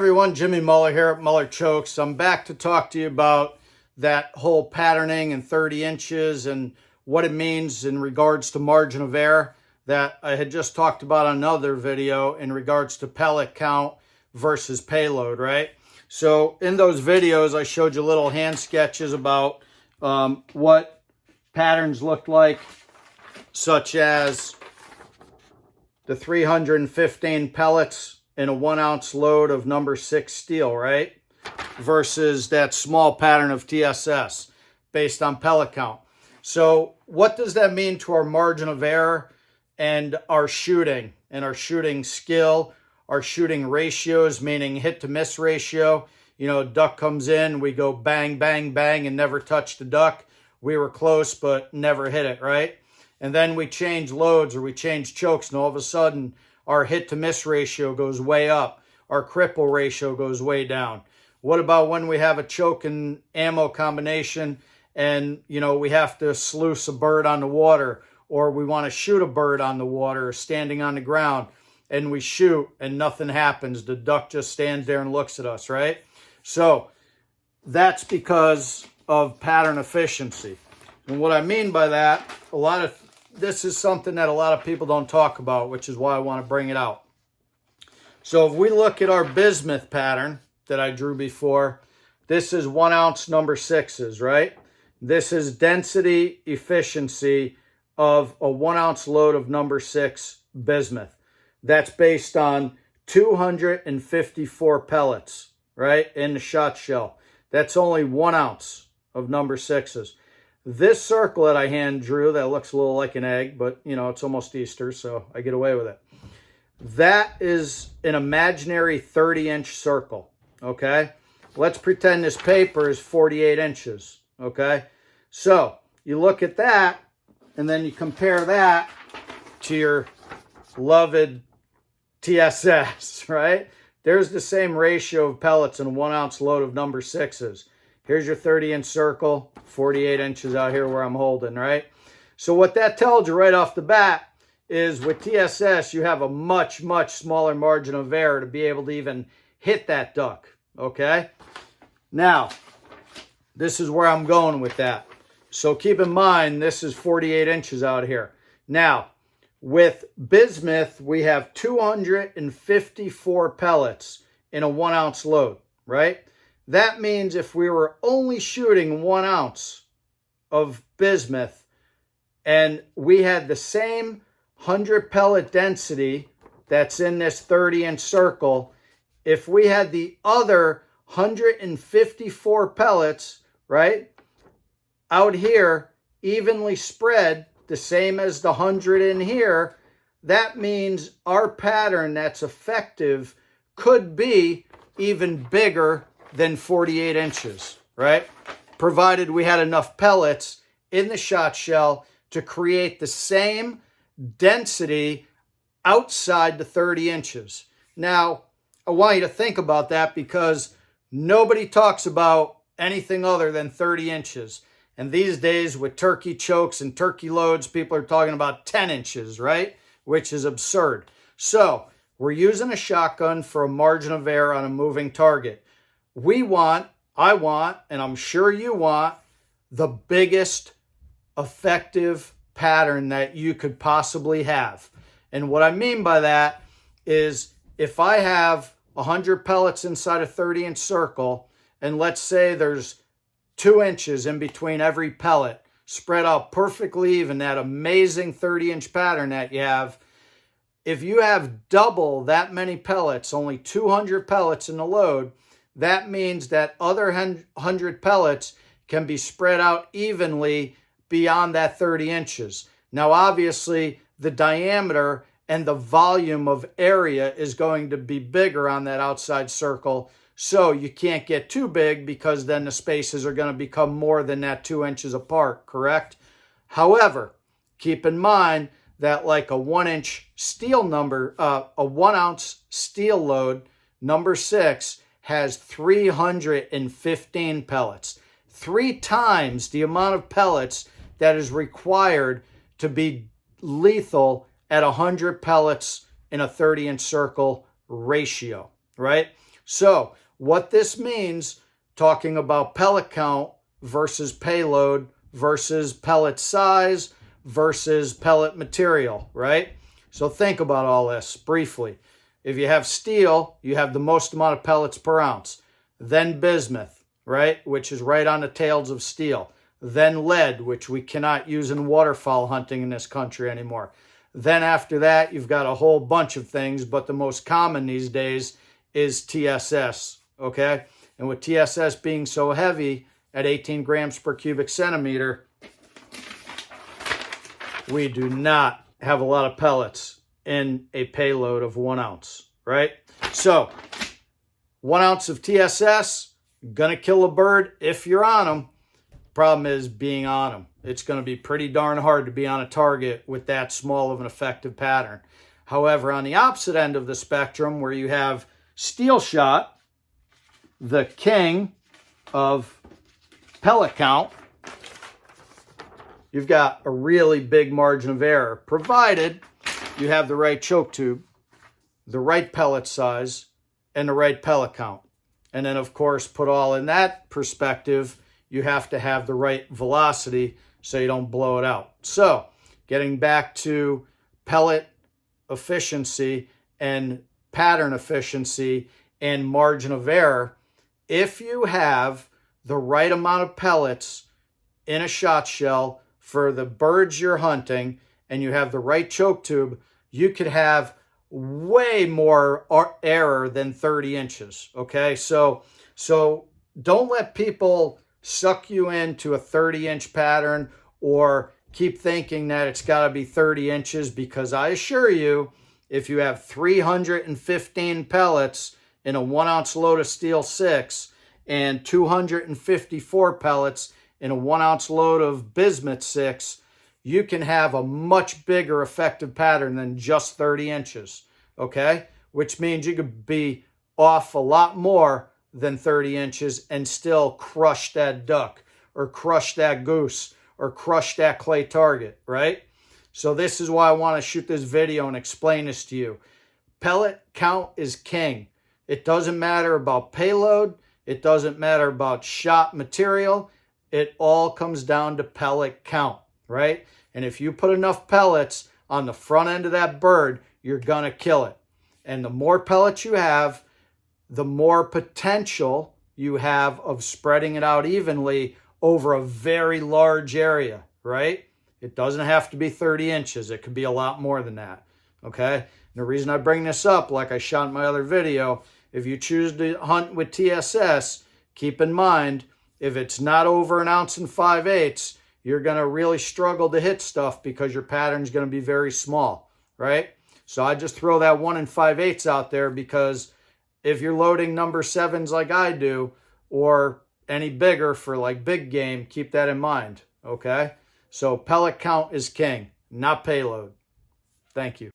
Everyone, Jimmy Muller here at Muller Chokes. I'm back to talk to you about that whole patterning and 30 inches and what it means in regards to margin of error that I had just talked about on another video in regards to pellet count versus payload, right? So in those videos, I showed you little hand sketches about what patterns looked like, such as the 315 pellets in a 1 ounce load of number 6 steel, right? Versus that small pattern of TSS based on pellet count. So what does that mean to our margin of error and our shooting skill, our shooting ratios, meaning hit to miss ratio? You know, duck comes in, we go bang, bang, bang and never touch the duck. We were close, but never hit it, right? And then we change loads or we change chokes and all of a sudden our hit to miss ratio goes way up. Our cripple ratio goes way down. What about when we have a choke and ammo combination and, you know, we have to sluice a bird on the water, or we want to shoot a bird on the water or standing on the ground, and we shoot and nothing happens. The duck just stands there and looks at us, right? So that's because of pattern efficiency. And what I mean by that, this is something that a lot of people don't talk about, which is why I want to bring it out. So if we look at our bismuth pattern that I drew before, this is 1 ounce number 6s, right? This is density efficiency of a 1 ounce load of number 6 bismuth. That's based on 254 pellets, right, in the shot shell. That's only 1 ounce of number 6s. This circle that I hand drew that looks a little like an egg, but, you know, it's almost Easter, so I get away with it. That is an imaginary 30-inch circle, okay? Let's pretend this paper is 48 inches, okay? So you look at that, and then you compare that to your loved TSS, right? There's the same ratio of pellets in a 1 ounce load of number 6s. Here's your 30-inch circle, 48 inches out here where I'm holding, right? So what that tells you right off the bat is with TSS, you have a much, much smaller margin of error to be able to even hit that duck, okay? Now, this is where I'm going with that. So keep in mind, this is 48 inches out here. Now, with bismuth, we have 254 pellets in a 1 ounce load, right? That means if we were only shooting 1 ounce of bismuth and we had the same 100 pellet density that's in this 30-inch circle, if we had the other 154 pellets, right, out here evenly spread, the same as the 100 in here, that means our pattern that's effective could be even bigger than 48 inches, right? Provided we had enough pellets in the shot shell to create the same density outside the 30 inches. Now, I want you to think about that because nobody talks about anything other than 30 inches. And these days with turkey chokes and turkey loads, people are talking about 10 inches, right? Which is absurd. So we're using a shotgun for a margin of error on a moving target. I want, and I'm sure you want, the biggest effective pattern that you could possibly have. And what I mean by that is if I have 100 pellets inside a 30-inch circle, and let's say there's 2 inches in between every pellet, spread out perfectly even, that amazing 30-inch pattern that you have, if you have double that many pellets, only 200 pellets in the load, that means that other 100 pellets can be spread out evenly beyond that 30 inches. Now, obviously, the diameter and the volume of area is going to be bigger on that outside circle, so you can't get too big because then the spaces are going to become more than that 2 inches apart, correct? However, keep in mind that like a 1 inch steel a 1 ounce steel load, number 6, has 315 pellets. 3 times the amount of pellets that is required to be lethal at 100 pellets in a 30-inch circle ratio, right? So what this means, talking about pellet count versus payload versus pellet size versus pellet material, right? So think about all this briefly. If you have steel, you have the most amount of pellets per ounce. Then bismuth, right, which is right on the tails of steel. Then lead, which we cannot use in waterfowl hunting in this country anymore. Then after that, you've got a whole bunch of things, but the most common these days is TSS, okay? And with TSS being so heavy at 18 grams per cubic centimeter, we do not have a lot of pellets in a payload of 1 ounce, right? So 1 ounce of TSS, gonna kill a bird if you're on them. Problem is being on them. It's gonna be pretty darn hard to be on a target with that small of an effective pattern. However, on the opposite end of the spectrum, where you have steel shot, the king of pellet count, you've got a really big margin of error, provided you have the right choke tube, the right pellet size, and the right pellet count. And then, of course, put all in that perspective, you have to have the right velocity so you don't blow it out. So, getting back to pellet efficiency and pattern efficiency and margin of error, if you have the right amount of pellets in a shot shell for the birds you're hunting and you have the right choke tube, you could have way more error than 30 inches, okay? So don't let people suck you into a 30-inch pattern or keep thinking that it's got to be 30 inches, because I assure you, if you have 315 pellets in a 1 ounce load of steel 6 and 254 pellets in a 1 ounce load of bismuth 6, you can have a much bigger effective pattern than just 30 inches, okay? Which means you could be off a lot more than 30 inches and still crush that duck or crush that goose or crush that clay target, right? So this is why I want to shoot this video and explain this to you. Pellet count is king. It doesn't matter about payload. It doesn't matter about shot material. It all comes down to pellet count, right? And if you put enough pellets on the front end of that bird, you're going to kill it. And the more pellets you have, the more potential you have of spreading it out evenly over a very large area, right? It doesn't have to be 30 inches. It could be a lot more than that, okay? And the reason I bring this up, like I shot in my other video, if you choose to hunt with TSS, keep in mind, if it's not over 1 ounce and 5/8, you're going to really struggle to hit stuff because your pattern's going to be very small, right? So I just throw that 1 5/8 out there, because if you're loading number 7s like I do, or any bigger for like big game, keep that in mind, okay? So pellet count is king, not payload. Thank you.